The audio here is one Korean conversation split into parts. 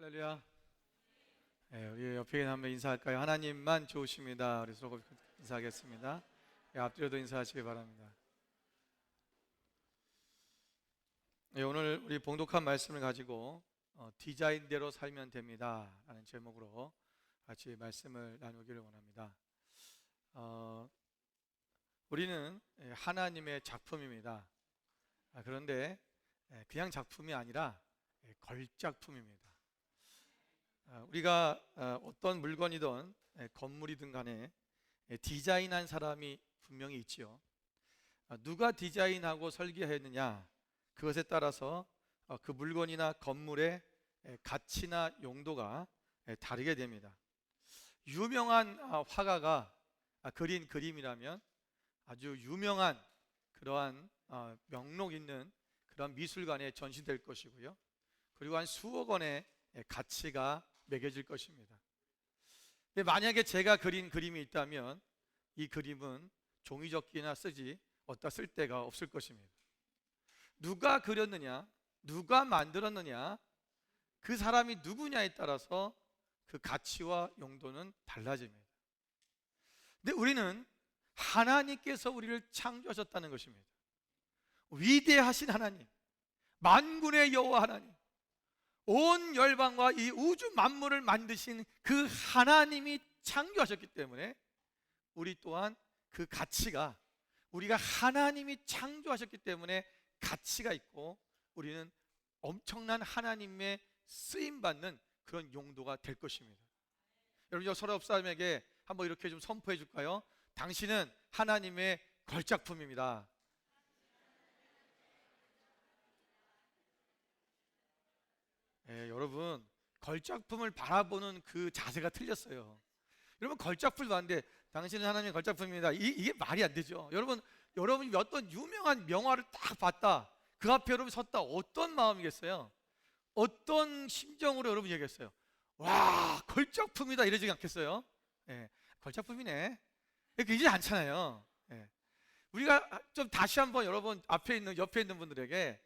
할렐루야. 우리 옆에 있는 한번 인사할까요? 하나님만 좋으십니다. 우리 서로 인사하겠습니다. 앞뒤로도 인사하시기 바랍니다. 오늘 우리 봉독한 말씀을 가지고 디자인대로 살면 됩니다 라는 제목으로 같이 말씀을 나누기를 원합니다. 우리는 하나님의 작품입니다. 그런데 그냥 작품이 아니라 걸작품입니다. 우리가 어떤 물건이든 건물이든 간에 디자인한 사람이 분명히 있지요. 누가 디자인하고 설계했느냐, 그것에 따라서 그 물건이나 건물의 가치나 용도가 다르게 됩니다. 유명한 화가가 그린 그림이라면 아주 유명한 그러한 명록 있는 그런 미술관에 전시될 것이고요, 그리고 한 수억 원의 가치가 매겨질 것입니다. 근데 만약에 제가 그린 그림이 있다면 이 그림은 종이접기나 쓰지 어디다 쓸 데가 없을 것입니다. 누가 그렸느냐, 누가 만들었느냐, 그 사람이 누구냐에 따라서 그 가치와 용도는 달라집니다. 근데 우리는 하나님께서 우리를 창조하셨다는 것입니다. 위대하신 하나님, 만군의 여호와 하나님, 온 열방과 이 우주 만물을 만드신 그 하나님이 창조하셨기 때문에 우리 또한 그 가치가, 우리가 하나님이 창조하셨기 때문에 가치가 있고 우리는 엄청난 하나님의 쓰임받는 그런 용도가 될 것입니다. 여러분, 서로 옆 사람에게 한번 이렇게 좀 선포해 줄까요? 당신은 하나님의 걸작품입니다. 여러분, 걸작품을 바라보는 그 자세가 틀렸어요. 여러분, 걸작품을 봤는데 당신은 하나님의 걸작품입니다, 이게 말이 안 되죠. 여러분이 어떤 유명한 명화를 딱 봤다, 그 앞에 여러분이 섰다, 어떤 마음이겠어요? 어떤 심정으로 여러분이 얘기했어요? 와, 걸작품이다 이러지 않겠어요? 걸작품이네, 이렇게 이러지 않잖아요. 우리가 좀 다시 한번 여러분 옆에 있는 분들에게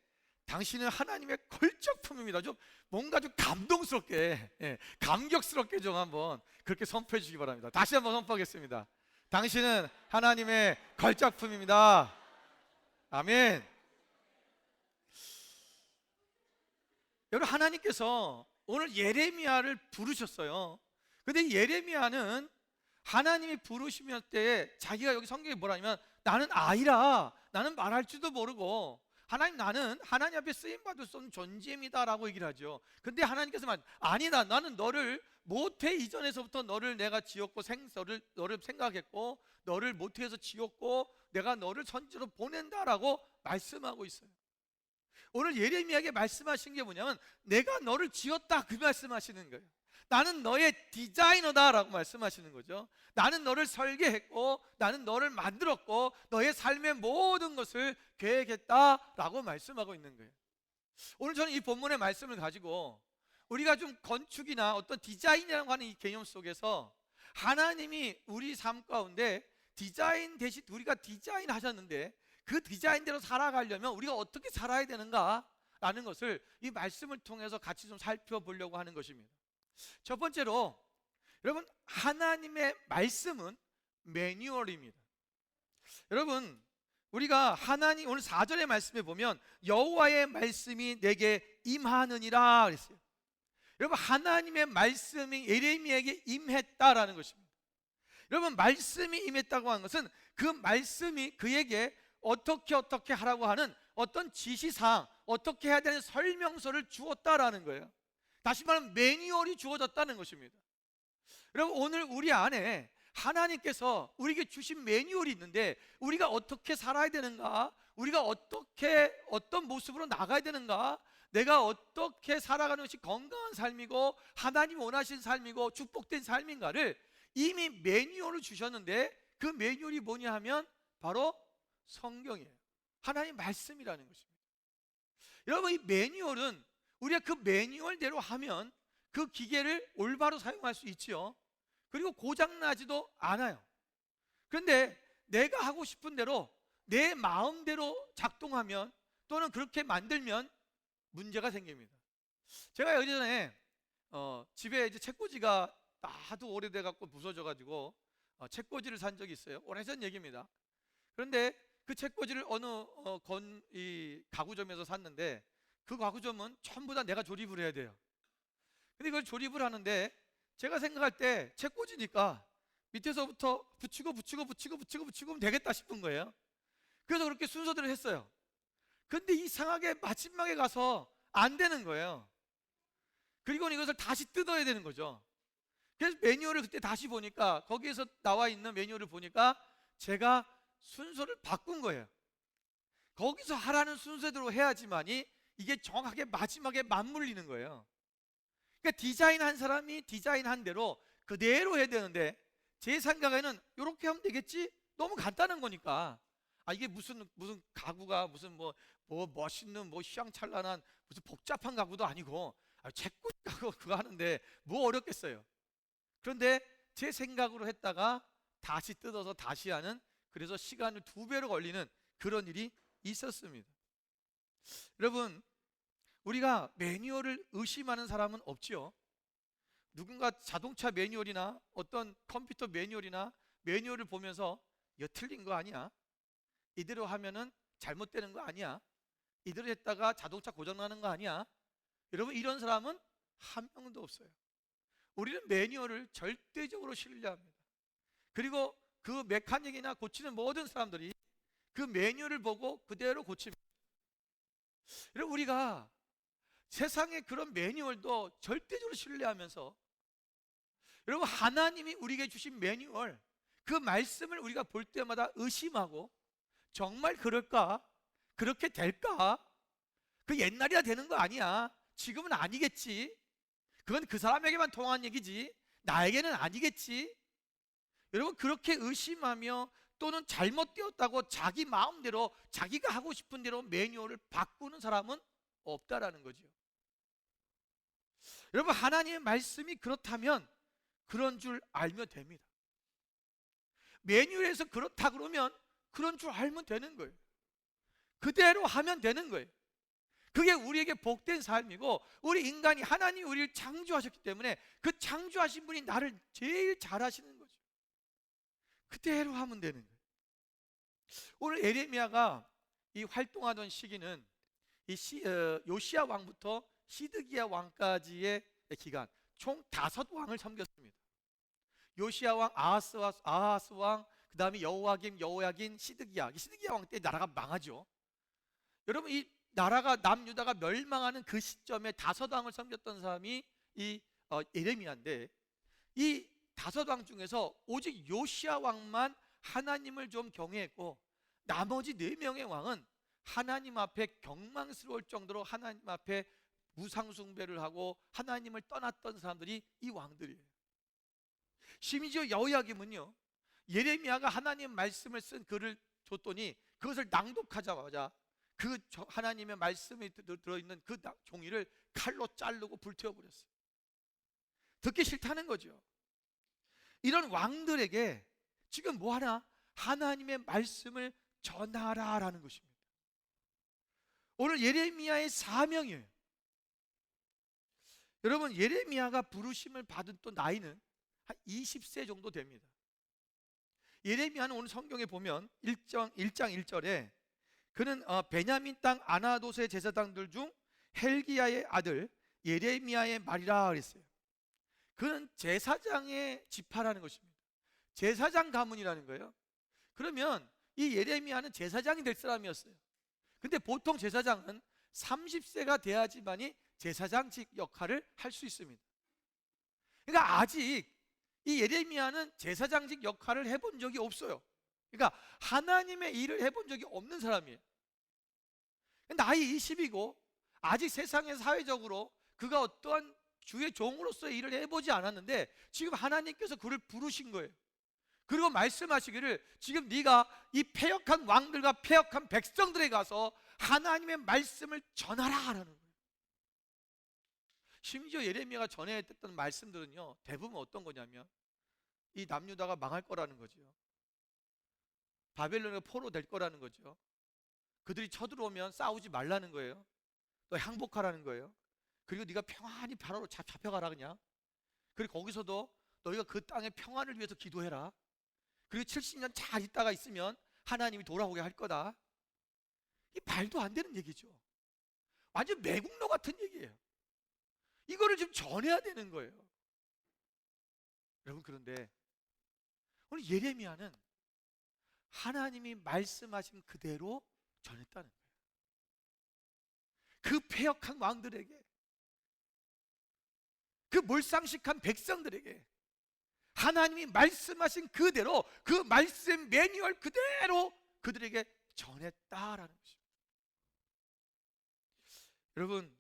당신은 하나님의 걸작품입니다, 좀 뭔가 좀 감동스럽게, 감격스럽게 좀 한번 그렇게 선포해 주시기 바랍니다. 다시 한번 선포하겠습니다. 당신은 하나님의 걸작품입니다. 아멘. 여러분, 하나님께서 오늘 예레미야를 부르셨어요. 근데 예레미야는 하나님이 부르시면 때 자기가 여기 성경에 뭐라냐면 나는 아이라, 나는 말할 줄도 모르고 하나님, 나는 하나님 앞에 쓰임받을 수 없는 존재입니다 라고 얘기를 하죠. 근데 하나님께서 아니다, 나는 너를 모태 이전에서부터 너를 내가 지었고 너를 생각했고 너를 모태에서 지었고 내가 너를 선지로 보낸다라고 말씀하고 있어요. 오늘 예레미야에게 말씀하신 게 뭐냐면 내가 너를 지었다, 그 말씀하시는 거예요. 나는 너의 디자이너다 라고 말씀하시는 거죠. 나는 너를 설계했고 나는 너를 만들었고 너의 삶의 모든 것을 계획했다 라고 말씀하고 있는 거예요. 오늘 저는 이 본문의 말씀을 가지고 우리가 좀 건축이나 어떤 디자인이라고 하는 이 개념 속에서 하나님이 우리 삶 가운데 디자인 대신 우리가 디자인 하셨는데 그 디자인대로 살아가려면 우리가 어떻게 살아야 되는가 라는 것을 이 말씀을 통해서 같이 좀 살펴보려고 하는 것입니다. 첫 번째로, 여러분, 하나님의 말씀은 매뉴얼입니다. 여러분, 우리가 하나님 오늘 4절의 말씀에 보면 여호와의 말씀이 내게 임하느니라 그랬어요. 여러분, 하나님의 말씀이 예레미야에게 임했다라는 것입니다. 여러분, 말씀이 임했다고 하는 것은 그 말씀이 그에게 어떻게 하라고 하는 어떤 지시사항, 어떻게 해야 되는 설명서를 주었다라는 거예요. 다시 말하면 매뉴얼이 주어졌다는 것입니다. 여러분, 오늘 우리 안에 하나님께서 우리에게 주신 매뉴얼이 있는데 우리가 어떻게 살아야 되는가, 우리가 어떤 모습으로 나가야 되는가, 내가 어떻게 살아가는 것이 건강한 삶이고 하나님 원하신 삶이고 축복된 삶인가를 이미 매뉴얼을 주셨는데 그 매뉴얼이 뭐냐 하면 바로 성경이에요. 하나님 말씀이라는 것입니다. 여러분, 이 매뉴얼은 우리가 그 매뉴얼대로 하면 그 기계를 올바로 사용할 수 있지요. 그리고 고장나지도 않아요. 그런데 내가 하고 싶은 대로 내 마음대로 작동하면 또는 그렇게 만들면 문제가 생깁니다. 제가 예전에 집에 이제 책꽂이가 하도 오래돼 갖고 부서져 가지고 책꽂이를 산 적이 있어요. 오래전 얘기입니다. 그런데 그 책꽂이를 어느 이 가구점에서 샀는데, 그 가구점은 전부 다 내가 조립을 해야 돼요. 근데 이걸 조립을 하는데 제가 생각할 때 책꽂이니까 밑에서부터 붙이고 되겠다 싶은 거예요. 그래서 그렇게 순서대로 했어요. 근데 이상하게 마지막에 가서 안 되는 거예요. 그리고 이것을 다시 뜯어야 되는 거죠. 그래서 매뉴얼을 그때 다시 보니까, 거기에서 나와 있는 매뉴얼을 보니까 제가 순서를 바꾼 거예요. 거기서 하라는 순서대로 해야지만이 이게 정확하게 마지막에 맞물리는 거예요. 그러니까 디자인한 사람이 디자인한 대로 그대로 해야 되는데, 제 생각에는 이렇게 하면 되겠지? 너무 간단한 거니까. 이게 무슨 가구가 무슨 뭐 멋있는 휘황찬란한 무슨 복잡한 가구도 아니고, 채권 가구 그거 하는데 뭐 어렵겠어요. 그런데 제 생각으로 했다가 다시 뜯어서 다시 하는, 그래서 시간을 2배로 걸리는 그런 일이 있었습니다. 여러분, 우리가 매뉴얼을 의심하는 사람은 없지요. 누군가 자동차 매뉴얼이나 어떤 컴퓨터 매뉴얼이나 매뉴얼을 보면서 이거 틀린 거 아니야? 이대로 하면은 잘못되는 거 아니야? 이대로 했다가 자동차 고장나는 거 아니야? 여러분, 이런 사람은 한 명도 없어요. 우리는 매뉴얼을 절대적으로 신뢰합니다. 그리고 그 메카닉이나 고치는 모든 사람들이 그 매뉴얼을 보고 그대로 고칩니다. 여러분, 우리가 세상의 그런 매뉴얼도 절대적으로 신뢰하면서, 여러분, 하나님이 우리에게 주신 매뉴얼, 그 말씀을 우리가 볼 때마다 의심하고, 정말 그럴까? 그렇게 될까? 그 옛날이야 되는 거 아니야? 지금은 아니겠지? 그건 그 사람에게만 통한 얘기지 나에게는 아니겠지? 여러분, 그렇게 의심하며 또는 잘못되었다고 자기 마음대로 자기가 하고 싶은 대로 매뉴얼을 바꾸는 사람은 없다라는 거죠. 여러분, 하나님의 말씀이 그렇다면 그런 줄 알면 됩니다. 매뉴얼에서 그렇다 그러면 그런 줄 알면 되는 거예요. 그대로 하면 되는 거예요. 그게 우리에게 복된 삶이고, 우리 인간이 하나님이 우리를 창조하셨기 때문에 그 창조하신 분이 나를 제일 잘 아시는 거죠. 그대로 하면 되는 거예요. 오늘 예레미야가 이 활동하던 시기는 요시야 왕부터 시드기야 왕까지의 기간, 총 5왕을 섬겼습니다. 요시야 왕, 아하스 왕, 그 다음에 여호야김, 시드기야 왕 때 나라가 망하죠. 여러분, 이 나라가 남유다가 멸망하는 그 시점에 5왕을 섬겼던 사람이 이 예레미야인데, 이 5왕 중에서 오직 요시야 왕만 하나님을 좀 경외했고, 나머지 4명의 왕은 하나님 앞에 경망스러울 정도로 하나님 앞에 무상숭배를 하고 하나님을 떠났던 사람들이 이 왕들이에요. 심지어 여호야김은요, 예레미야가 하나님 말씀을 쓴 글을 줬더니 그것을 낭독하자마자 그 하나님의 말씀이 들어있는 그 종이를 칼로 자르고 불태워버렸어요. 듣기 싫다는 거죠. 이런 왕들에게 지금 뭐 하나? 하나님의 말씀을 전하라라는 것입니다. 오늘 예레미야의 사명이에요. 여러분, 예레미야가 부르심을 받은 또 나이는 한 20세 정도 됩니다. 예레미야는 오늘 성경에 보면 1장 1절에 그는 베냐민 땅 아나돗의 제사장들 중 헬기야의 아들 예레미야의 말이라 그랬어요. 그는 제사장의 지파라는 것입니다. 제사장 가문이라는 거예요. 그러면 이 예레미야는 제사장이 될 사람이었어요. 근데 보통 제사장은 30세가 돼야지만이 제사장직 역할을 할 수 있습니다. 그러니까 아직 이 예레미야는 제사장직 역할을 해본 적이 없어요. 그러니까 하나님의 일을 해본 적이 없는 사람이에요. 나이 20이고 아직 세상의 사회적으로 그가 어떠한 주의 종으로서의 일을 해보지 않았는데, 지금 하나님께서 그를 부르신 거예요. 그리고 말씀하시기를 지금 네가 이 패역한 왕들과 패역한 백성들에 가서 하나님의 말씀을 전하라 하라는 거예요. 심지어 예레미야가 전해했던 말씀들은요, 대부분 어떤 거냐면 이 남유다가 망할 거라는 거죠. 바벨론의 포로 될 거라는 거죠. 그들이 쳐들어오면 싸우지 말라는 거예요. 너 항복하라는 거예요. 그리고 네가 평안히 바로로 잡혀가라 그냥. 그리고 거기서도 너희가 그 땅의 평안을 위해서 기도해라. 그리고 70년 잘 있다가 있으면 하나님이 돌아오게 할 거다. 이 말도 안 되는 얘기죠. 완전 매국노 같은 얘기예요. 이거를 좀 전해야 되는 거예요. 여러분, 그런데 오늘 예레미야는 하나님이 말씀하신 그대로 전했다는 거예요. 그 패역한 왕들에게, 그 몰상식한 백성들에게 하나님이 말씀하신 그대로, 그 말씀 매뉴얼 그대로 그들에게 전했다라는 것입니다. 여러분,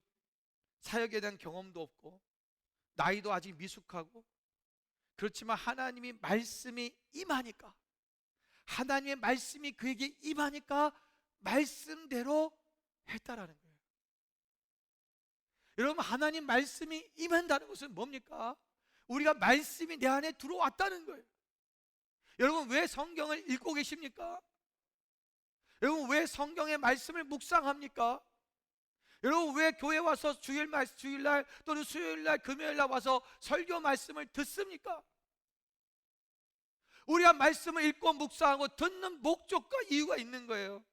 사역에 대한 경험도 없고 나이도 아직 미숙하고, 그렇지만 하나님이 말씀이 임하니까, 하나님의 말씀이 그에게 임하니까 말씀대로 했다라는 거예요. 여러분, 하나님 말씀이 임한다는 것은 뭡니까? 우리가 말씀이 내 안에 들어왔다는 거예요. 여러분, 왜 성경을 읽고 계십니까? 여러분, 왜 성경의 말씀을 묵상합니까? 여러분, 왜 교회 와서 주일날 또는 수요일날, 금요일날 와서 설교 말씀을 듣습니까? 우리가 말씀을 읽고 묵상하고 듣는 목적과 이유가 있는 거예요.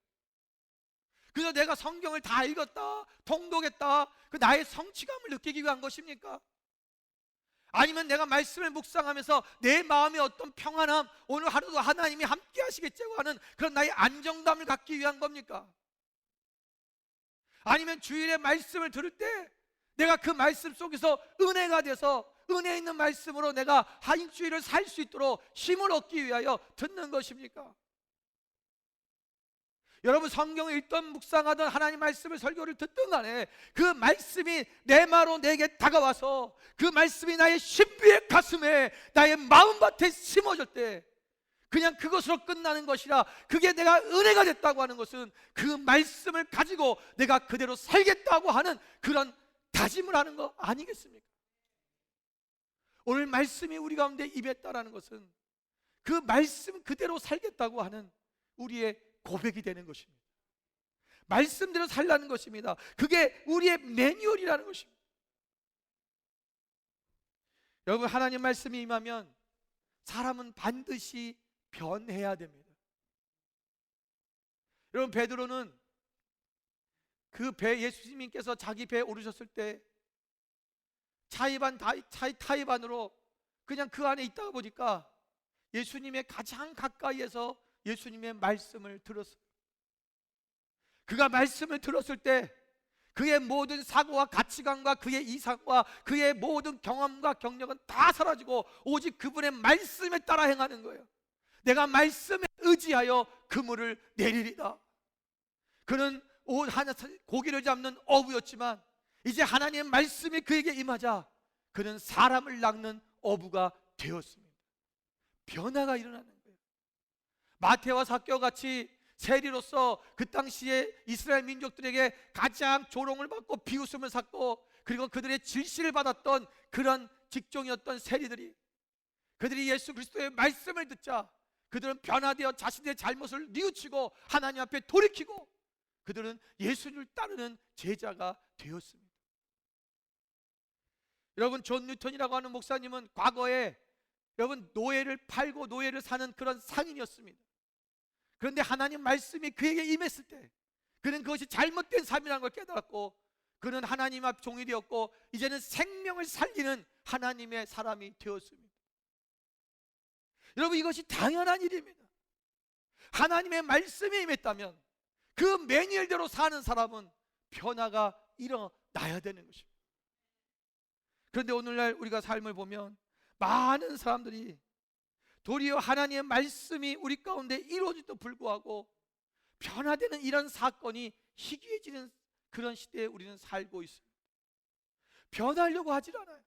그래서 내가 성경을 다 읽었다, 통독했다, 그 나의 성취감을 느끼기 위한 것입니까? 아니면 내가 말씀을 묵상하면서 내 마음에 어떤 평안함, 오늘 하루도 하나님이 함께 하시겠다고 하는 그런 나의 안정감을 갖기 위한 겁니까? 아니면 주일에 말씀을 들을 때 내가 그 말씀 속에서 은혜가 돼서 은혜 있는 말씀으로 내가 한 일주일을 살 수 있도록 힘을 얻기 위하여 듣는 것입니까? 여러분, 성경을 읽던 묵상하던 하나님 말씀을 설교를 듣든 간에 그 말씀이 내 마로 내게 다가와서 그 말씀이 나의 신비의 가슴에, 나의 마음밭에 심어질 때 그냥 그것으로 끝나는 것이라, 그게 내가 은혜가 됐다고 하는 것은 그 말씀을 가지고 내가 그대로 살겠다고 하는 그런 다짐을 하는 거 아니겠습니까? 오늘 말씀이 우리 가운데 임했다라는 것은 그 말씀 그대로 살겠다고 하는 우리의 고백이 되는 것입니다. 말씀대로 살라는 것입니다. 그게 우리의 매뉴얼이라는 것입니다. 여러분, 하나님 말씀이 임하면 사람은 반드시 변해야 됩니다. 여러분, 베드로는 그 배, 예수님께서 자기 배에 오르셨을 때 타이반으로 그냥 그 안에 있다가 보니까 예수님의 가장 가까이에서 예수님의 말씀을 들었어요. 그가 말씀을 들었을 때 그의 모든 사고와 가치관과 그의 이상과 그의 모든 경험과 경력은 다 사라지고 오직 그분의 말씀에 따라 행하는 거예요. 내가 말씀에 의지하여 그물을 내리리다. 그는 고기를 잡는 어부였지만 이제 하나님의 말씀이 그에게 임하자 그는 사람을 낚는 어부가 되었습니다. 변화가 일어나는 거예요. 마태와 삭개와 같이 세리로서 그 당시에 이스라엘 민족들에게 가장 조롱을 받고 비웃음을 샀고, 그리고 그들의 질시를 받았던 그런 직종이었던 세리들이, 그들이 예수 그리스도의 말씀을 듣자 그들은 변화되어 자신의 잘못을 뉘우치고 하나님 앞에 돌이키고 그들은 예수를 따르는 제자가 되었습니다. 여러분, 존 뉴턴이라고 하는 목사님은 과거에 여러분 노예를 팔고 노예를 사는 그런 상인이었습니다. 그런데 하나님 말씀이 그에게 임했을 때 그는 그것이 잘못된 삶이라는 걸 깨달았고, 그는 하나님 앞 종이 되었고 이제는 생명을 살리는 하나님의 사람이 되었습니다. 여러분, 이것이 당연한 일입니다. 하나님의 말씀이 임했다면 그 매뉴얼대로 사는 사람은 변화가 일어나야 되는 것입니다. 그런데 오늘날 우리가 삶을 보면 많은 사람들이 도리어 하나님의 말씀이 우리 가운데 이루어질도 불구하고 변화되는 이런 사건이 희귀해지는 그런 시대에 우리는 살고 있습니다. 변하려고 하질 않아요.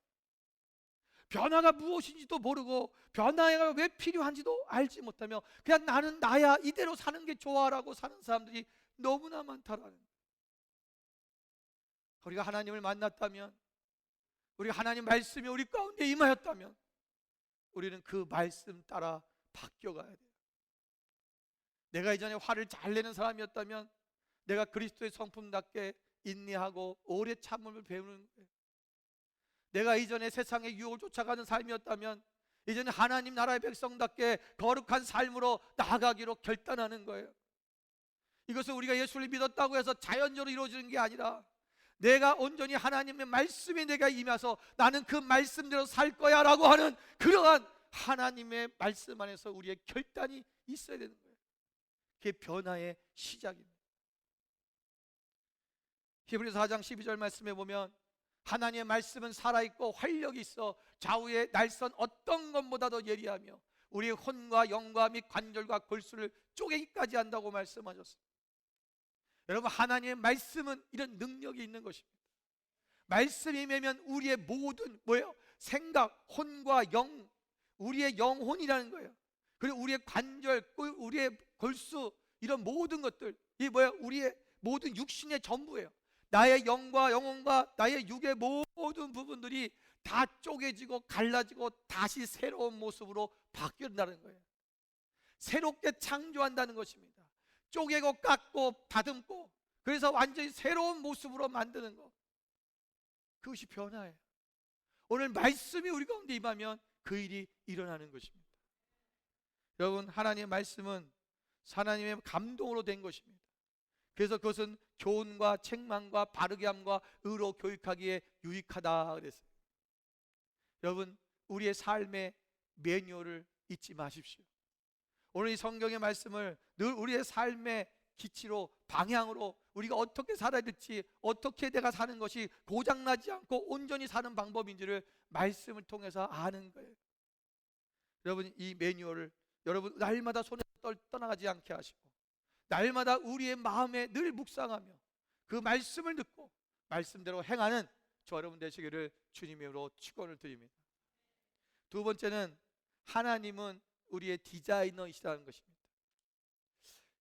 변화가 무엇인지도 모르고 변화가 왜 필요한지도 알지 못하며 그냥 나는 나야, 이대로 사는 게 좋아라고 사는 사람들이 너무나 많다라는 거예요. 우리가 하나님을 만났다면, 우리가 하나님 말씀이 우리 가운데 임하였다면 우리는 그 말씀 따라 바뀌어가야 돼요. 내가 이전에 화를 잘 내는 사람이었다면 내가 그리스도의 성품답게 인내하고 오래 참음을 배우는 거예요. 내가 이전에 세상의 유혹을 쫓아가는 삶이었다면 이제는 하나님 나라의 백성답게 거룩한 삶으로 나아가기로 결단하는 거예요. 이것은 우리가 예수를 믿었다고 해서 자연적으로 이루어지는 게 아니라 내가 온전히 하나님의 말씀이 내가 임해서 나는 그 말씀대로 살 거야 라고 하는 그러한 하나님의 말씀 안에서 우리의 결단이 있어야 되는 거예요. 그게 변화의 시작입니다. 히브리서 4장 12절 말씀에 보면 하나님의 말씀은 살아있고 활력이 있어 좌우의 날선 어떤 것보다도 예리하며 우리의 혼과 영과 및 관절과 골수를 쪼개기까지 한다고 말씀하셨습니다. 여러분, 하나님의 말씀은 이런 능력이 있는 것입니다. 말씀이 매면 우리의 모든 뭐예요? 생각, 혼과 영, 우리의 영혼이라는 거예요. 그리고 우리의 관절, 우리의 골수, 이런 모든 것들, 이 뭐야? 우리의 모든 육신의 전부예요. 나의 영과 영혼과 나의 육의 모든 부분들이 다 쪼개지고 갈라지고 다시 새로운 모습으로 바뀐다는 거예요. 새롭게 창조한다는 것입니다. 쪼개고 깎고 다듬고, 그래서 완전히 새로운 모습으로 만드는 것, 그것이 변화예요. 오늘 말씀이 우리 가운데 임하면 그 일이 일어나는 것입니다. 여러분, 하나님의 말씀은 하나님의 감동으로 된 것입니다. 그래서 그것은 교훈과 책망과 바르게 함과 의로 교육하기에 유익하다 그랬어요. 여러분, 우리의 삶의 매뉴얼을 잊지 마십시오. 오늘 이 성경의 말씀을 늘 우리의 삶의 기치로, 방향으로, 우리가 어떻게 살아야 될지, 어떻게 내가 사는 것이 고장나지 않고 온전히 사는 방법인지를 말씀을 통해서 아는 거예요. 여러분, 이 매뉴얼을 여러분 날마다 손에 떠나가지 않게 하시고 날마다 우리의 마음에 늘 묵상하며 그 말씀을 듣고 말씀대로 행하는 저 여러분 되시기를 주님의 이름으로 축원을 드립니다. 두 번째는 하나님은 우리의 디자이너이시라는 것입니다.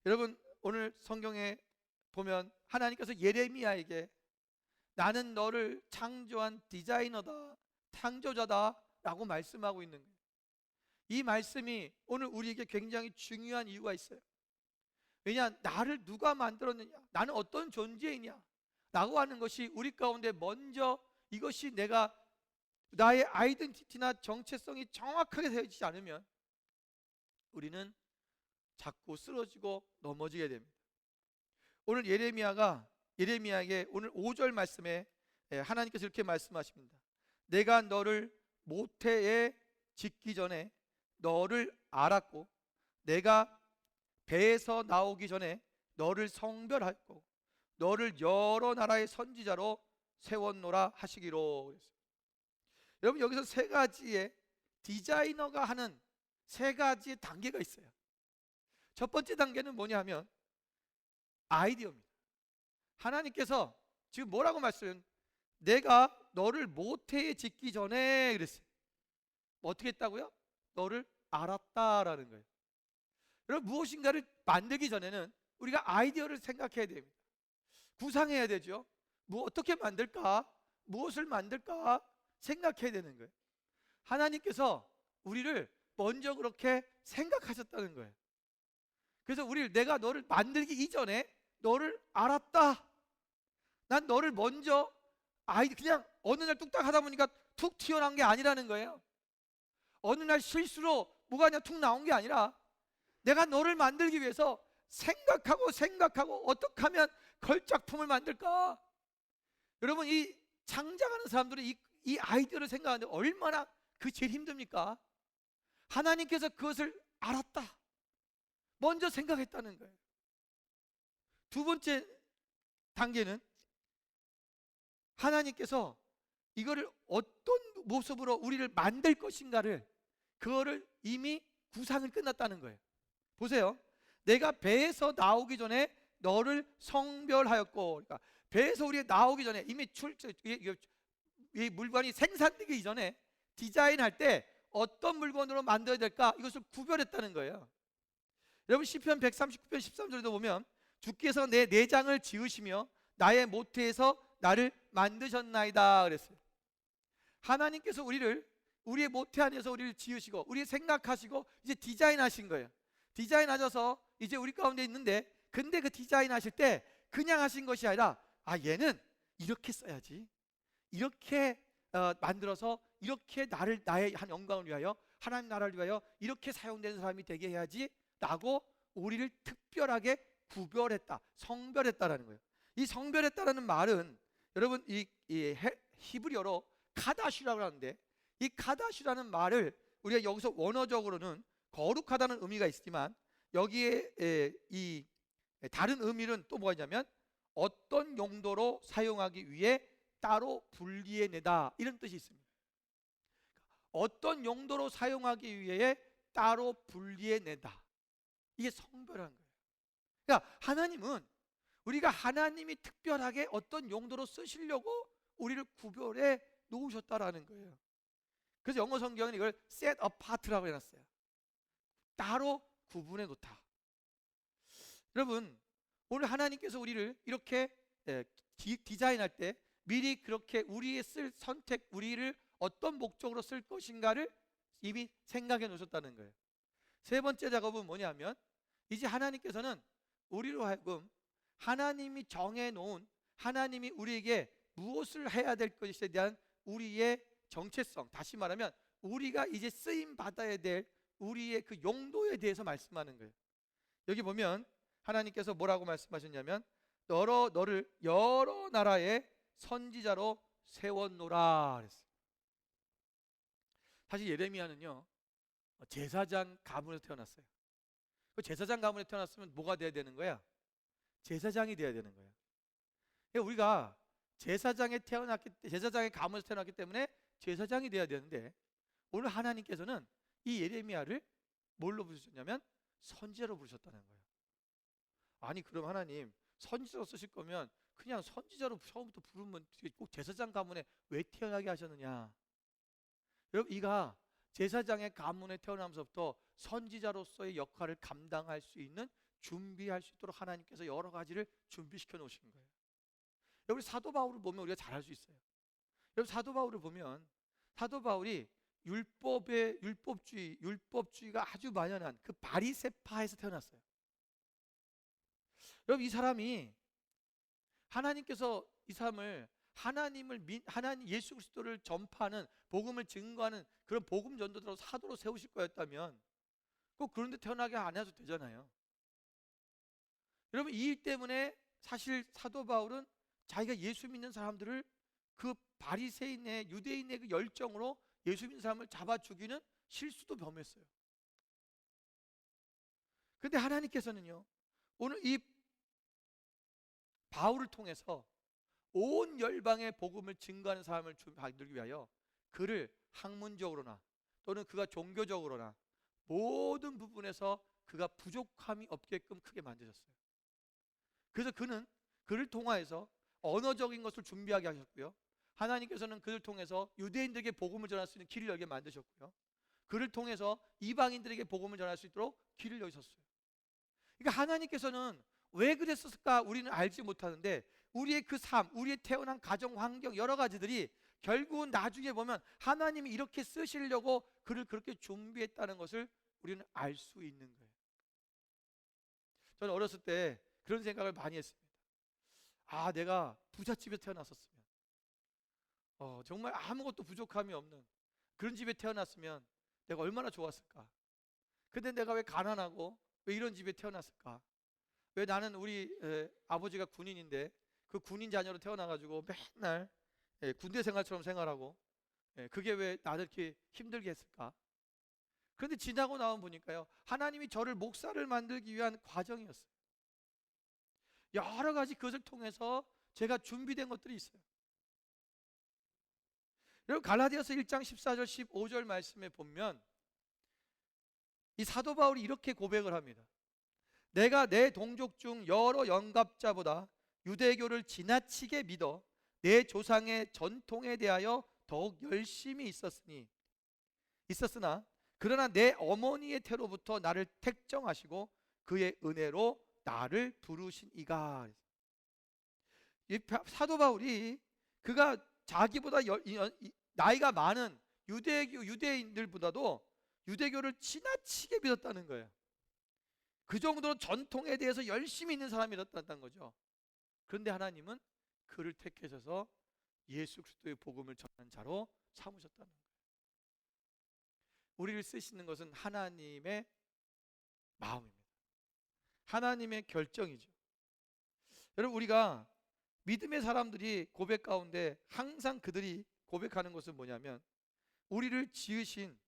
여러분, 오늘 성경에 보면 하나님께서 예레미야에게 나는 너를 창조한 디자이너다, 창조자다 라고 말씀하고 있는 거예요. 이 말씀이 오늘 우리에게 굉장히 중요한 이유가 있어요. 왜냐, 나를 누가 만들었느냐, 나는 어떤 존재이냐 라고 하는 것이 우리 가운데 먼저 이것이 내가 나의 아이덴티티나 정체성이 정확하게 되어 있지 않으면 우리는 자꾸 쓰러지고 넘어지게 됩니다. 오늘 예레미야에게 오늘 5절 말씀에 하나님께서 이렇게 말씀하십니다. 내가 너를 모태에 짓기 전에 너를 알았고 내가 배에서 나오기 전에 너를 성별하였고 너를 여러 나라의 선지자로 세웠노라 하시기로 그랬어요. 여러분, 여기서 세 가지의 디자이너가 하는 세 가지의 단계가 있어요. 첫 번째 단계는 뭐냐 하면 아이디어입니다. 하나님께서 지금 뭐라고 말씀해요? 내가 너를 모태에 짓기 전에 그랬어요. 어떻게 했다고요? 너를 알았다라는 거예요. 여러분, 무엇인가를 만들기 전에는 우리가 아이디어를 생각해야 됩니다. 구상해야 되죠. 어떻게 만들까? 무엇을 만들까? 생각해야 되는 거예요. 하나님께서 우리를 먼저 그렇게 생각하셨다는 거예요. 그래서 내가 너를 만들기 이전에 너를 알았다. 난 너를 먼저 그냥 어느 날 뚝딱 하다 보니까 툭 튀어나온 게 아니라는 거예요. 어느 날 실수로 뭐가 그냥 툭 나온 게 아니라 내가 너를 만들기 위해서 생각하고 어떻게 하면 걸작품을 만들까? 여러분, 이 창작하는 사람들이 이 아이디어를 생각하는데 얼마나 제일 힘듭니까? 하나님께서 그것을 알았다, 먼저 생각했다는 거예요. 두 번째 단계는 하나님께서 이거를 어떤 모습으로 우리를 만들 것인가를 그거를 이미 구상을 끝났다는 거예요. 보세요. 내가 배에서 나오기 전에 너를 성별하였고, 그러니까 배에서 우리가 나오기 전에 이미 이 물건이 생산되기 이전에 디자인할 때 어떤 물건으로 만들어야 될까, 이것을 구별했다는 거예요. 여러분, 시편 139편 13절에도 보면 주께서 내 내장을 지으시며 나의 모태에서 나를 만드셨나이다 그랬어요. 하나님께서 우리의 모태 안에서 우리를 지으시고 우리 생각하시고 이제 디자인하신 거예요. 디자인하셔서 이제 우리 가운데 있는데, 근데 그 디자인하실 때 그냥 하신 것이 아니라 얘는 이렇게 써야지, 이렇게 만들어서 이렇게 나의 한 영광을 위하여, 하나님 나라를 위하여 이렇게 사용되는 사람이 되게 해야지 라고 우리를 특별하게 구별했다, 성별했다라는 거예요. 이 성별했다라는 말은 여러분 히브리어로 카다시라고 하는데, 이 카다시라는 말을 우리가 여기서 원어적으로는 거룩하다는 의미가 있지만 여기에 이 다른 의미는 또 뭐가 있냐면 어떤 용도로 사용하기 위해 따로 분리해내다, 이런 뜻이 있습니다. 어떤 용도로 사용하기 위해 따로 분리해내다, 이게 성별한 거예요. 그러니까 하나님은 우리가 하나님이 특별하게 어떤 용도로 쓰시려고 우리를 구별해 놓으셨다라는 거예요. 그래서 영어 성경은 이걸 set apart라고 해놨어요. 따로 구분해 놓다. 여러분, 오늘 하나님께서 우리를 이렇게 디자인할 때 미리 그렇게 우리의 선택, 우리를 어떤 목적으로 쓸 것인가를 이미 생각해 놓으셨다는 거예요. 세 번째 작업은 뭐냐면, 이제 하나님께서는 우리로 하여금 하나님이 정해놓은, 하나님이 우리에게 무엇을 해야 될 것에 대한 우리의 정체성, 다시 말하면 우리가 이제 쓰임 받아야 될 우리의 그 용도에 대해서 말씀하는 거예요. 여기 보면 하나님께서 뭐라고 말씀하셨냐면, 너를 여러 나라의 선지자로 세웠노라 그랬어요. 사실 예레미야는요, 제사장 가문에서 태어났어요. 그 제사장 가문에 태어났으면 뭐가 돼야 되는 거야? 제사장이 돼야 되는 거예요. 그러니까 우리가 제사장의 가문에서 태어났기 때문에 제사장이 돼야 되는데, 오늘 하나님께서는 이 예레미야를 뭘로 부르셨냐면 선지자로 부르셨다는 거예요. 아니, 그럼 하나님 선지자로 쓰실 거면 그냥 선지자로 처음부터 부르면 꼭 제사장 가문에 왜 태어나게 하셨느냐? 여러분, 이가 제사장의 가문에 태어나면서부터 선지자로서의 역할을 감당할 수 있는, 준비할 수 있도록 하나님께서 여러 가지를 준비시켜 놓으신 거예요. 여러분, 사도 바울을 보면 우리가 잘할 수 있어요. 여러분, 사도 바울을 보면 사도 바울이 율법주의가 아주 만연한 그 바리새파에서 태어났어요. 여러분, 이 사람이 하나님께서 이 사람을 하나님 예수 그리스도를 전파하는, 복음을 증거하는 그런 복음 전도자로, 사도로 세우실 거였다면 꼭 그런 데 태어나게 안 해도 되잖아요. 여러분, 이 일 때문에 사실 사도 바울은 자기가 예수 믿는 사람들을 그 바리새인의, 유대인의 그 열정으로 예수 믿는 사람을 잡아 죽이는 실수도 범했어요. 그런데 하나님께서는요, 오늘 이 바울을 통해서 온 열방의 복음을 증거하는 사람을 만들기 위하여 그를 학문적으로나 또는 그가 종교적으로나 모든 부분에서 그가 부족함이 없게끔 크게 만드셨어요. 그래서 그를 통하여서 언어적인 것을 준비하게 하셨고요, 하나님께서는 그를 통해서 유대인들에게 복음을 전할 수 있는 길을 열게 만드셨고요, 그를 통해서 이방인들에게 복음을 전할 수 있도록 길을 여셨어요. 그러니까 하나님께서는 왜 그랬을까 우리는 알지 못하는데, 우리의 그 삶, 우리의 태어난 가정 환경, 여러 가지들이 결국은 나중에 보면 하나님이 이렇게 쓰시려고 그를 그렇게 준비했다는 것을 우리는 알 수 있는 거예요. 저는 어렸을 때 그런 생각을 많이 했습니다. 아, 내가 부잣집에 태어났었으면, 정말 아무것도 부족함이 없는 그런 집에 태어났으면 내가 얼마나 좋았을까. 근데 내가 왜 가난하고 왜 이런 집에 태어났을까? 왜 나는 우리 아버지가 군인인데 그 군인 자녀로 태어나가지고 맨날 군대 생활처럼 생활하고, 그게 왜 나를 이렇게 힘들게 했을까? 그런데 지나고 나면 보니까요, 하나님이 저를 목사를 만들기 위한 과정이었어요. 여러 가지 그것을 통해서 제가 준비된 것들이 있어요. 여러분, 갈라디아서 1장 14절 15절 말씀에 보면 이 사도 바울이 이렇게 고백을 합니다. 내가 내 동족 중 여러 영갑자보다 유대교를 지나치게 믿어 내 조상의 전통에 대하여 더욱 열심히 있었으나 그러나 내 어머니의 태로부터 나를 택정하시고 그의 은혜로 나를 부르신 이가. 이 사도 바울이 그가 자기보다 나이가 많은 유대인들보다도 유대교를 지나치게 믿었다는 거예요. 그 정도로 전통에 대해서 열심히 있는 사람이었다는 거죠. 그런데 하나님은 그를 택하셔서 예수 그리스도의 복음을 전하는 자로 삼으셨다는 거예요. 우리를 쓰시는 것은 하나님의 마음입니다. 하나님의 결정이죠. 여러분, 우리가 믿음의 사람들이 고백 가운데 항상 그들이 고백하는 것은 뭐냐면, 우리를 지으신,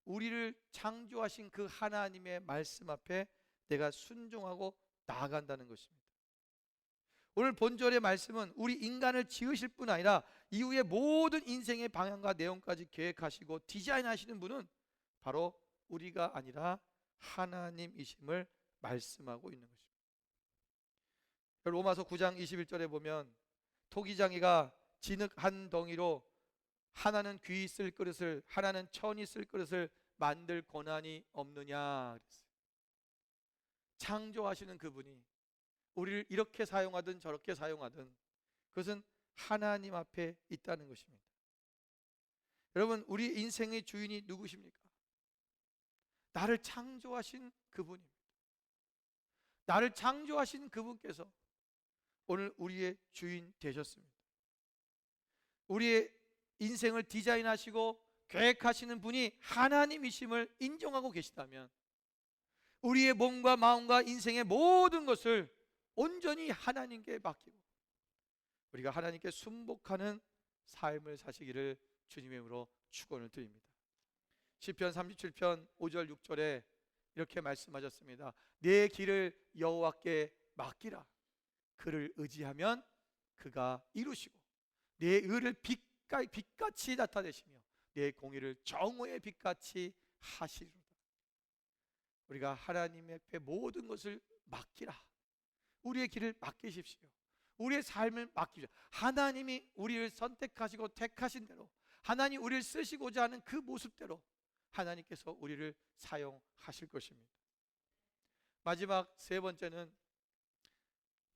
우리를 창조하신 그 하나님의 말씀 앞에 내가 순종하고 나아간다는 것입니다. 오늘 본절의 말씀은 우리 인간을 지으실 뿐 아니라 이후에 모든 인생의 방향과 내용까지 계획하시고 디자인하시는 분은 바로 우리가 아니라 하나님이심을 말씀하고 있는 것입니다. 로마서 9장 21절에 보면 토기장이가 진흙 한 덩이로 하나는 귀 쓸 그릇을, 하나는 천이 쓸 그릇을 만들 권한이 없느냐 그랬어요. 창조하시는 그분이 우리를 이렇게 사용하든 저렇게 사용하든 그것은 하나님 앞에 있다는 것입니다. 여러분, 우리 인생의 주인이 누구십니까? 나를 창조하신 그분입니다. 나를 창조하신 그분께서 오늘 우리의 주인 되셨습니다. 우리의 인생을 디자인하시고 계획하시는 분이 하나님이심을 인정하고 계시다면 우리의 몸과 마음과 인생의 모든 것을 온전히 하나님께 맡기고 우리가 하나님께 순복하는 삶을 사시기를 주님의 이름으로 축원을 드립니다. 시편 37편 5절 6절에 이렇게 말씀하셨습니다. 내 길을 여호와께 맡기라. 그를 의지하면 그가 이루시고 내 의를 빛같이 나타내시며 내 공의를 정오의 빛같이 하시리로다. 우리가 하나님 앞에 모든 것을 맡기라. 우리의 길을 맡기십시오. 우리의 삶을 맡기십시오. 하나님이 우리를 선택하시고 택하신 대로, 하나님 우리를 쓰시고자 하는 그 모습대로 하나님께서 우리를 사용하실 것입니다. 마지막 세 번째는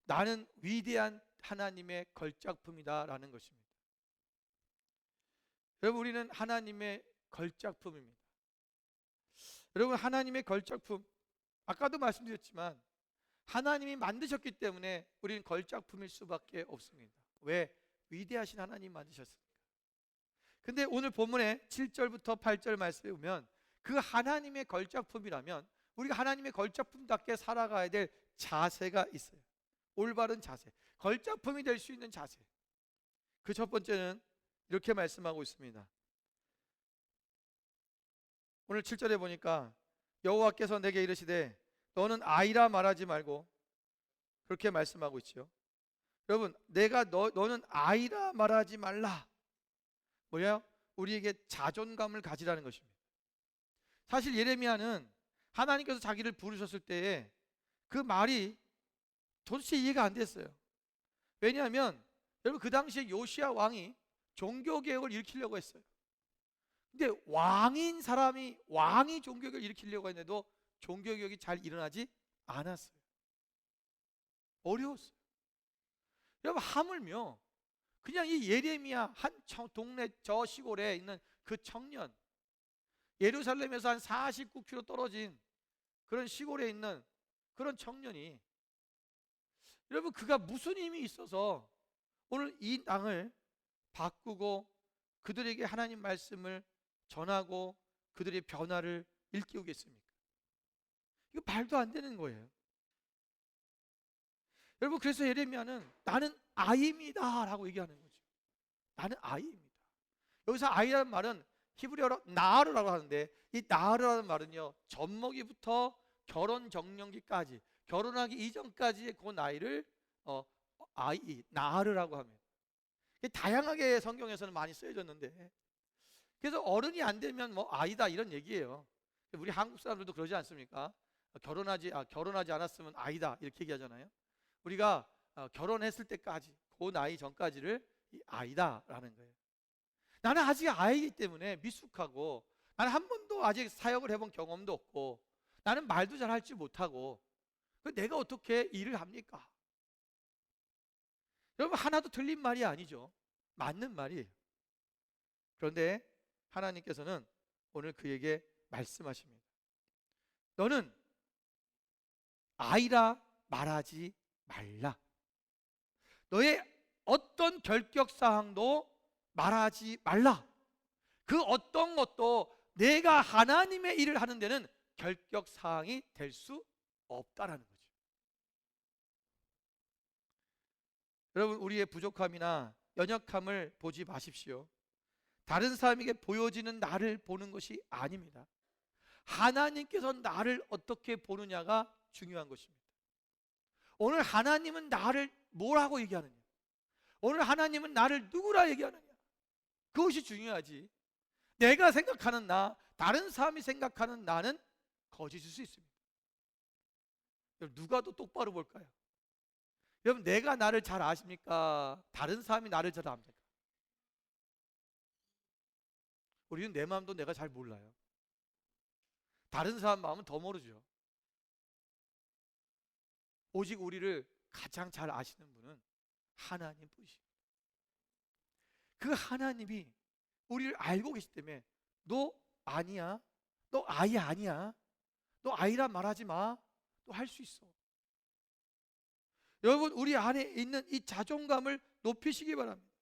나는 위대한 하나님의 걸작품이다 라는 것입니다. 여러분, 우리는 하나님의 걸작품입니다. 여러분, 하나님의 걸작품, 아까도 말씀드렸지만 하나님이 만드셨기 때문에 우리는 걸작품일 수밖에 없습니다. 왜? 위대하신 하나님 만드셨으니까. 근데 오늘 본문의 7절부터 8절 말씀에 보면 그 하나님의 걸작품이라면 우리가 하나님의 걸작품답게 살아가야 될 자세가 있어요. 올바른 자세, 걸작품이 될 수 있는 자세. 그 첫 번째는 이렇게 말씀하고 있습니다. 오늘 7절에 보니까 여호와께서 내게 이르시되 너는 아이라 말하지 말고, 그렇게 말씀하고 있죠. 여러분, 내가 너는 아이라 말하지 말라. 뭐예요? 우리에게 자존감을 가지라는 것입니다. 사실 예레미야는 하나님께서 자기를 부르셨을 때에 그 말이 도대체 이해가 안 됐어요. 왜냐하면 여러분, 그 당시에 요시야 왕이 종교개혁을 일으키려고 했어요. 근데 왕인 사람이 왕이 종교개혁을 일으키려고 했는데도 종교개혁이 잘 일어나지 않았어요. 어려웠어요. 여러분, 하물며 그냥 이 예레미야 한 동네 저 시골에 있는 그 청년, 예루살렘에서 한 49km 떨어진 그런 시골에 있는 그런 청년이, 여러분, 그가 무슨 힘이 있어서 오늘 이 땅을 바꾸고 그들에게 하나님 말씀을 전하고 그들의 변화를 일깨우겠습니까? 이거 말도 안 되는 거예요. 여러분, 그래서 예레미야는 나는 아이입니다 라고 얘기하는 거죠. 나는 아이입니다. 여기서 아이라는 말은 히브리어로 나르라고 하는데, 이 나르라는 말은요, 젖먹이부터 결혼 정년기까지, 결혼하기 이전까지의 그 나이를 아이, 나르라고 합니다. 다양하게 성경에서는 많이 쓰여졌는데, 그래서 어른이 안 되면 뭐 아이다 이런 얘기예요. 우리 한국 사람들도 그러지 않습니까? 결혼하지 않았으면 아이다 이렇게 얘기하잖아요. 우리가 결혼했을 때까지, 그 나이 전까지를 아이다라는 거예요. 나는 아직 아이이기 때문에 미숙하고, 나는 한 번도 아직 사역을 해본 경험도 없고, 나는 말도 잘 할지 못하고, 내가 어떻게 일을 합니까? 여러분, 하나도 틀린 말이 아니죠. 맞는 말이에요. 그런데 하나님께서는 오늘 그에게 말씀하십니다. 너는 아이라 말하지 말라. 너의 어떤 결격 사항도 말하지 말라. 그 어떤 것도 내가 하나님의 일을 하는 데는 결격 사항이 될 수 없다라는 거죠. 여러분, 우리의 부족함이나 연약함을 보지 마십시오. 다른 사람에게 보여지는 나를 보는 것이 아닙니다. 하나님께서 나를 어떻게 보느냐가 중요한 것입니다. 오늘 하나님은 나를 뭐라고 얘기하느냐, 오늘 하나님은 나를 누구라 얘기하느냐, 그것이 중요하지. 내가 생각하는 나, 다른 사람이 생각하는 나는 거짓일 수 있습니다. 여러분, 누가 더 똑바로 볼까요? 여러분, 내가 나를 잘 아십니까? 다른 사람이 나를 잘 압니까? 우리는 내 마음도 내가 잘 몰라요. 다른 사람 마음은 더 모르죠. 오직 우리를 가장 잘 아시는 분은 하나님 분이십니다. 그 하나님이 우리를 알고 계시기 때문에 너 아니야, 너 아이 아니야, 너 아이란 말하지 마, 너 할 수 있어. 여러분, 우리 안에 있는 이 자존감을 높이시기 바랍니다.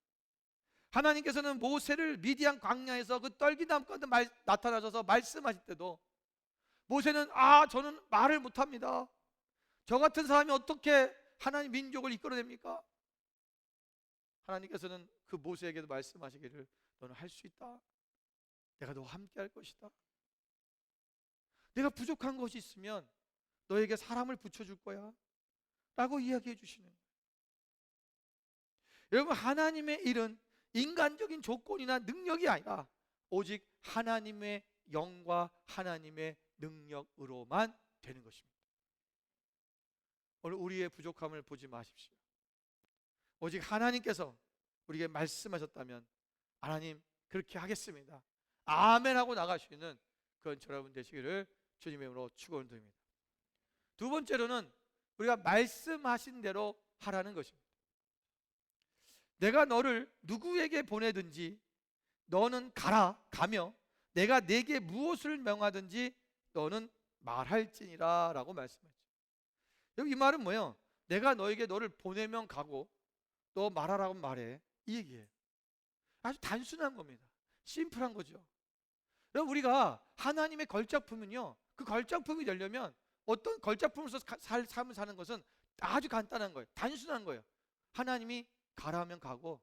하나님께서는 모세를 미디안 광야에서 그 떨기나무 가운데 나타나셔서 말씀하실 때도 모세는 저는 말을 못합니다. 저 같은 사람이 어떻게 하나님 민족을 이끌어냅니까? 하나님께서는 그 모세에게도 말씀하시기를 너는 할 수 있다. 내가 너와 함께 할 것이다. 내가 부족한 것이 있으면 너에게 사람을 붙여줄 거야 라고 이야기해 주시는 거예요. 여러분, 하나님의 일은 인간적인 조건이나 능력이 아니라 오직 하나님의 영과 하나님의 능력으로만 되는 것입니다. 오늘 우리의 부족함을 보지 마십시오. 오직 하나님께서 우리에게 말씀하셨다면 하나님 그렇게 하겠습니다, 아멘 하고 나갈 수 있는 그런 여러분 되시기를 주님의 이름으로 축원드립니다. 두 번째로는 우리가 말씀하신 대로 하라는 것입니다. 내가 너를 누구에게 보내든지 너는 가며 내가 네게 무엇을 명하든지 너는 말할지니라 라고 말씀했죠. 여기 이 말은 뭐예요? 내가 너를 보내면 가고 너 말하라고 말해, 이 얘기예요. 아주 단순한 겁니다. 심플한 거죠. 여러분, 우리가 하나님의 걸작품은요, 그 걸작품이 되려면 어떤 걸작품으로서 삶을 사는 것은 아주 간단한 거예요. 단순한 거예요. 하나님이 가라 하면 가고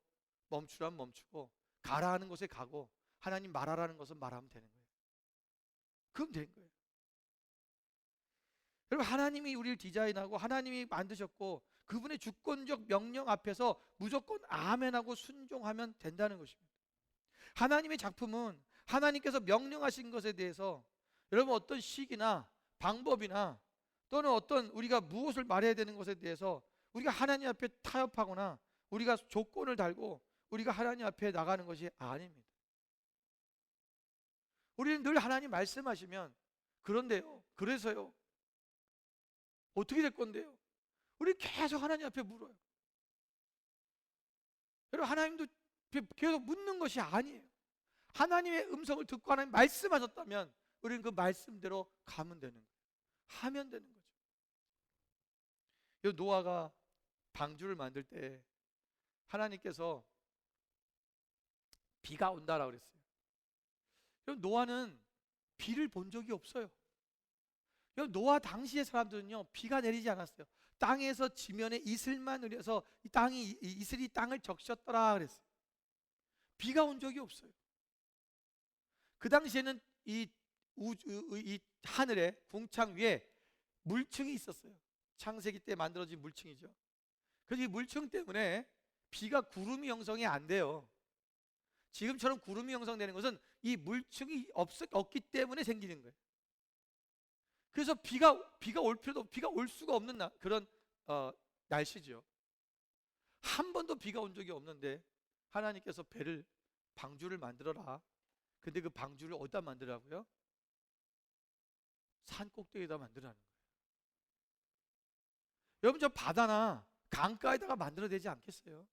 멈추라면 멈추고 가라 하는 곳에 가고 하나님 말하라는 것은 말하면 되는 거예요. 그럼 된 거예요. 여러분, 하나님이 우리를 디자인하고 하나님이 만드셨고 그분의 주권적 명령 앞에서 무조건 아멘하고 순종하면 된다는 것입니다. 하나님의 작품은 하나님께서 명령하신 것에 대해서 여러분 어떤 식이나 방법이나 또는 어떤 우리가 무엇을 말해야 되는 것에 대해서 우리가 하나님 앞에 타협하거나 우리가 조건을 달고 우리가 하나님 앞에 나가는 것이 아닙니다. 우리는 늘 하나님 말씀하시면 그런데요, 그래서요, 어떻게 될 건데요? 우리 계속 하나님 앞에 물어요. 여러분, 하나님도 계속 묻는 것이 아니에요. 하나님의 음성을 듣고 하나님 말씀하셨다면 우리는 그 말씀대로 가면 되는 거예요. 하면 되는 거죠. 노아가 방주를 만들 때 하나님께서 비가 온다라고 그랬어요. 노아는 비를 본 적이 없어요. 노아 당시의 사람들은요, 비가 내리지 않았어요. 땅에서 지면에 이슬만 흐려서 이 땅이 이슬이 땅을 적셨더라 그랬어요. 비가 온 적이 없어요. 그 당시에는 이 하늘에 궁창 위에 물층이 있었어요. 창세기 때 만들어진 물층이죠. 그래서 이 물층 때문에 비가 구름이 형성이 안 돼요. 지금처럼 구름이 형성되는 것은 이 물층이 없기 때문에 생기는 거예요. 그래서 비가 올 수가 없는 그런 날씨죠. 한 번도 비가 온 적이 없는데 하나님께서 방주를 만들어라. 근데 그 방주를 어디다 만들라고요? 산 꼭대기에다 만들라는 거예요. 여러분, 저 바다나 강가에다가 만들어야 되지 않겠어요?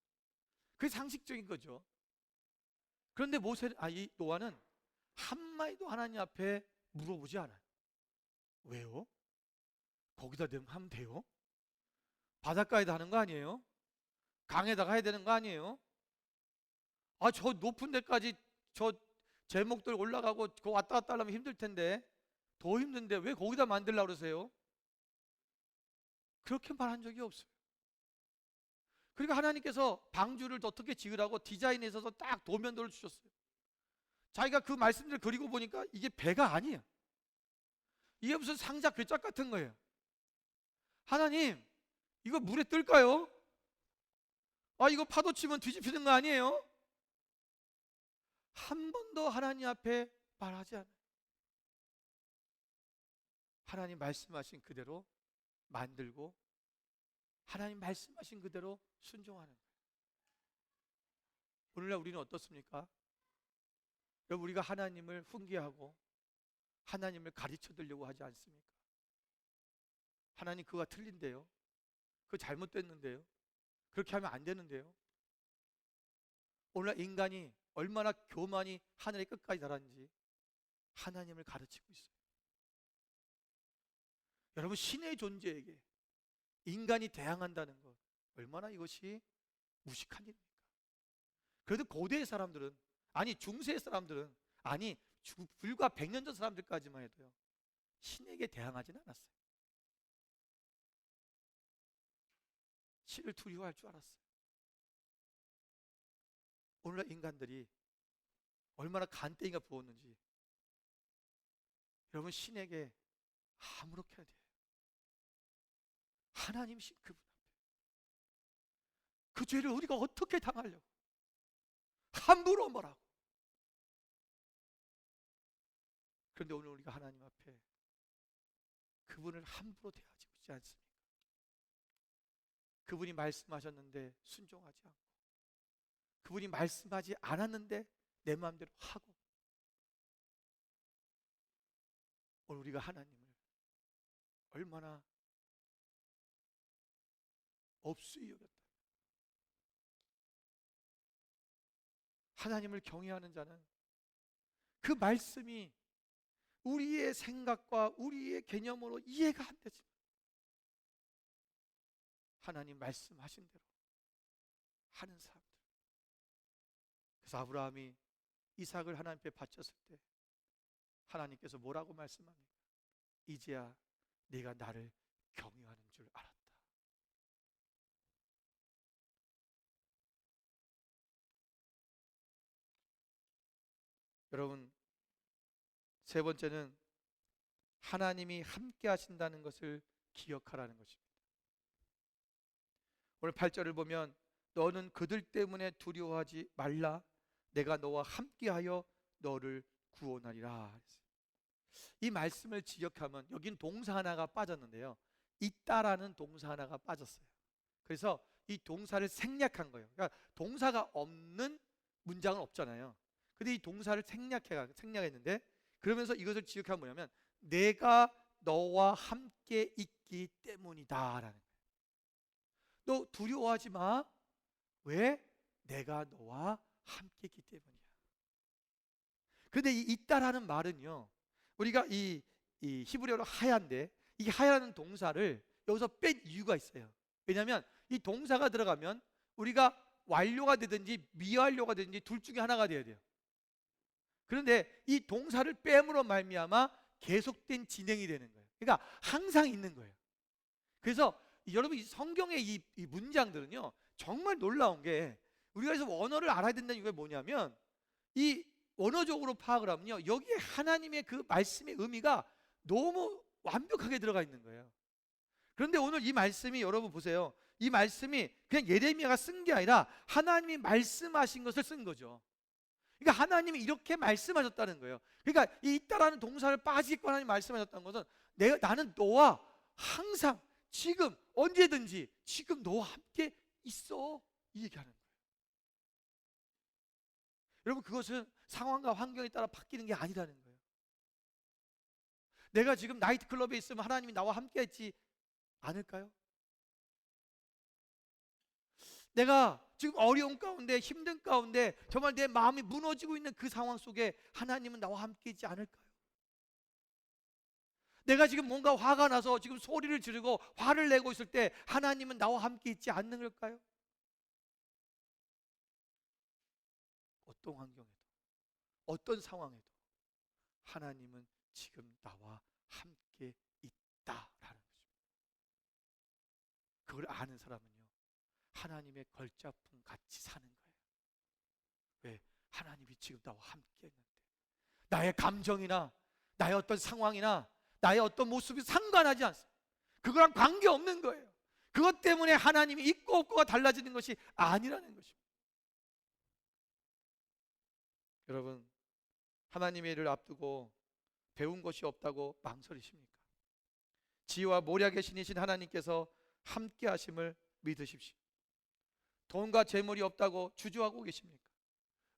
그게 상식적인 거죠. 그런데 이 노아는 한마디도 하나님 앞에 물어보지 않아요. 왜요? 거기다 하면 돼요? 바닷가에다 하는 거 아니에요? 강에다가 해야 되는 거 아니에요? 저 높은 데까지 저 제목들 올라가고 그 왔다 갔다 하려면 힘들 텐데, 더 힘든데 왜 거기다 만들려고 그러세요? 그렇게 말한 적이 없어요. 그러니까 하나님께서 방주를 어떻게 지으라고 디자인에 있어서 딱 도면도를 주셨어요. 자기가 그 말씀들을 그리고 보니까 이게 배가 아니에요. 이게 무슨 상자 괴짝 같은 거예요. 하나님, 이거 물에 뜰까요? 이거 파도 치면 뒤집히는 거 아니에요? 한 번도 하나님 앞에 말하지 않아요. 하나님 말씀하신 그대로 만들고 하나님 말씀하신 그대로 순종하는 거예요. 오늘날 우리는 어떻습니까? 여러분, 우리가 하나님을 훈계하고 하나님을 가르쳐 드리려고 하지 않습니까? 하나님 그거가 틀린데요, 그거 잘못됐는데요, 그렇게 하면 안 되는데요. 오늘날 인간이 얼마나 교만이 하늘의 끝까지 달았는지 하나님을 가르치고 있어요. 여러분, 신의 존재에게 인간이 대항한다는 것, 얼마나 이것이 무식한 일입니까? 그래도 고대의 사람들은, 아니 중세의 사람들은, 아니 불과 100년 전 사람들까지만 해도요, 신에게 대항하지는 않았어요. 신을 두려워할 줄 알았어요. 오늘날 인간들이 얼마나 간땡이가 부었는지 여러분, 신에게 아무렇게나 돼요. 하나님이신 그분 앞에 그 죄를 우리가 어떻게 당하려고 함부로 뭐라고. 그런데 오늘 우리가 하나님 앞에 그분을 함부로 대하지 않습니까? 그분이 말씀하셨는데 순종하지 않고, 그분이 말씀하지 않았는데 내 마음대로 하고, 오늘 우리가 하나님을 얼마나 업수히 여겼다. 하나님을 경외하는 자는 그 말씀이 우리의 생각과 우리의 개념으로 이해가 안 되지만 하나님 말씀하신 대로 하는 사람들. 그래서 아브라함이 이삭을 하나님께 바쳤을 때 하나님께서 뭐라고 말씀합니까? 이제야 네가 나를 경외하는 줄 알았다. 여러분, 세 번째는 하나님이 함께 하신다는 것을 기억하라는 것입니다. 오늘 8절을 보면 너는 그들 때문에 두려워하지 말라, 내가 너와 함께하여 너를 구원하리라. 이 말씀을 지역하면 여긴 동사 하나가 빠졌는데요, 있다라는 동사 하나가 빠졌어요. 그래서 이 동사를 생략한 거예요. 그러니까 동사가 없는 문장은 없잖아요. 근데 이 동사를 생략했는데, 그러면서 이것을 지역하면 뭐냐면 내가 너와 함께 있기 때문이다 라는 거예요. 너 두려워하지 마. 왜? 내가 너와 함께 있기 때문이야. 근데 이 있다라는 말은요, 우리가 이 히브리어로 하얀데, 이 하야라는 동사를 여기서 뺀 이유가 있어요. 왜냐하면 이 동사가 들어가면 우리가 완료가 되든지 미완료가 되든지 둘 중에 하나가 돼야 돼요. 그런데 이 동사를 뺨으로 말미암아 계속된 진행이 되는 거예요. 그러니까 항상 있는 거예요. 그래서 여러분, 이 성경의 이 문장들은요 정말 놀라운 게, 우리가 그래서 원어를 알아야 된다는 이유가 뭐냐면, 이 원어적으로 파악을 하면요, 여기에 하나님의 그 말씀의 의미가 너무 완벽하게 들어가 있는 거예요. 그런데 오늘 이 말씀이, 여러분 보세요, 이 말씀이 그냥 예레미야가 쓴 게 아니라 하나님이 말씀하신 것을 쓴 거죠. 그러니까 하나님이 이렇게 말씀하셨다는 거예요. 그러니까 이 있다라는 동사를 빠지고 하나님 말씀하셨다는 것은 나는 너와 항상, 지금, 언제든지 지금 너와 함께 있어, 이 얘기하는 거예요. 여러분, 그것은 상황과 환경에 따라 바뀌는 게 아니라는 거예요. 내가 지금 나이트클럽에 있으면 하나님이 나와 함께 있지 않을까요? 내가 지금 어려운 가운데, 힘든 가운데, 정말 내 마음이 무너지고 있는 그 상황 속에 하나님은 나와 함께 있지 않을까요? 내가 지금 뭔가 화가 나서 지금 소리를 지르고 화를 내고 있을 때 하나님은 나와 함께 있지 않는 걸까요? 어떤 환경에도, 어떤 상황에도 하나님은 지금 나와 함께 있다라는 것입니다. 그걸 아는 사람은요, 하나님의 걸작품 같이 사는 거예요. 왜? 하나님이 지금 나와 함께 있는데 나의 감정이나 나의 어떤 상황이나 나의 어떤 모습이 상관하지 않습니다. 그거랑 관계없는 거예요. 그것 때문에 하나님이 있고 없고가 달라지는 것이 아니라는 것입니다. 여러분, 하나님의 일을 앞두고 배운 것이 없다고 망설이십니까? 지혜와 모략의 신이신 하나님께서 함께 하심을 믿으십시오. 돈과 재물이 없다고 주저하고 계십니까?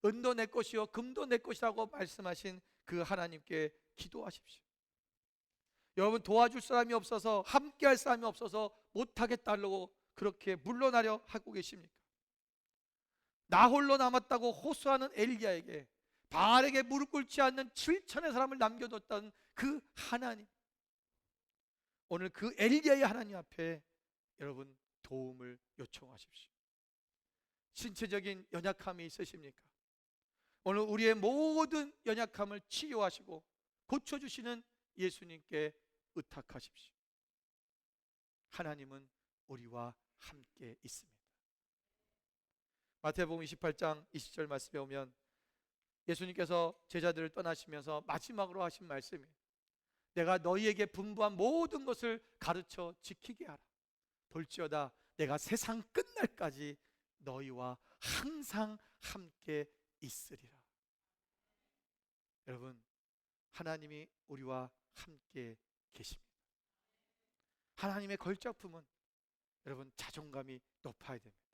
은도 내 것이요 금도 내 것이라고 말씀하신 그 하나님께 기도하십시오. 여러분, 도와줄 사람이 없어서, 함께 할 사람이 없어서 못하겠다고 그렇게 물러나려 하고 계십니까? 나 홀로 남았다고 호소하는 엘리야에게 바알에게 무릎 꿇지 않는 7천의 사람을 남겨뒀던 그 하나님, 오늘 그 엘리야의 하나님 앞에 여러분 도움을 요청하십시오. 신체적인 연약함이 있으십니까? 오늘 우리의 모든 연약함을 치료하시고 고쳐주시는 예수님께 의탁하십시오. 하나님은 우리와 함께 있습니다. 마태복음 28장 20절 말씀에 오면 예수님께서 제자들을 떠나시면서 마지막으로 하신 말씀이, 내가 너희에게 분부한 모든 것을 가르쳐 지키게 하라. 볼지어다 내가 세상 끝날까지 너희와 항상 함께 있으리라. 여러분, 하나님이 우리와 함께 계십니다. 하나님의 걸작품은 여러분 자존감이 높아야 됩니다.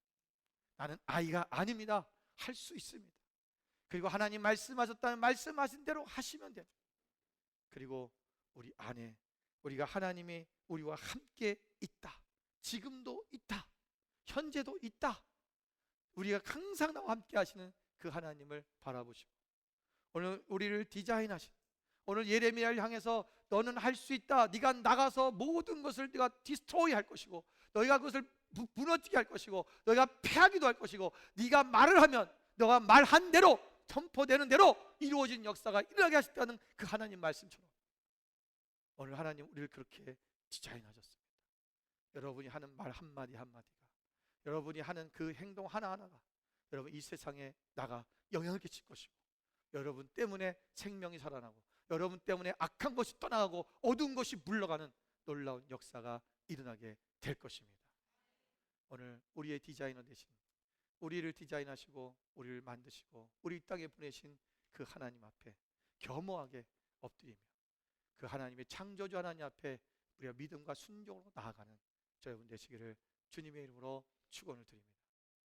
나는 아이가 아닙니다. 할 수 있습니다. 그리고 하나님 말씀하셨다면 말씀하신 대로 하시면 됩니다. 그리고 우리 안에 우리가 하나님이 우리와 함께 있다, 지금도 있다, 현재도 있다, 우리가 항상 나와 함께 하시는 그 하나님을 바라보시고, 오늘 우리를 디자인하신, 오늘 예레미야를 향해서 너는 할 수 있다, 네가 나가서 모든 것을 네가 디스트로이 할 것이고, 너희가 그것을 무너지게 할 것이고, 너희가 패하기도 할 것이고, 네가 말을 하면 너가 말한 대로, 선포되는 대로 이루어진 역사가 일어나게 하셨다는 그 하나님 말씀처럼 오늘 하나님 우리를 그렇게 디자인하셨습니다. 여러분이 하는 말 한마디 한마디가, 여러분이 하는 그 행동 하나하나가 여러분 이 세상에 나가 영향을 끼칠 것이고, 여러분 때문에 생명이 살아나고, 여러분 때문에 악한 것이 떠나가고 어두운 것이 물러가는 놀라운 역사가 일어나게 될 것입니다. 오늘 우리의 디자이너 되신, 우리를 디자인하시고 우리를 만드시고 우리 이 땅에 보내신 그 하나님 앞에 겸허하게 엎드리며 그 하나님의 창조주 하나님 앞에 우리가 믿음과 순종으로 나아가는 저 여러분 되시기를 주님의 이름으로 축원을 드립니다.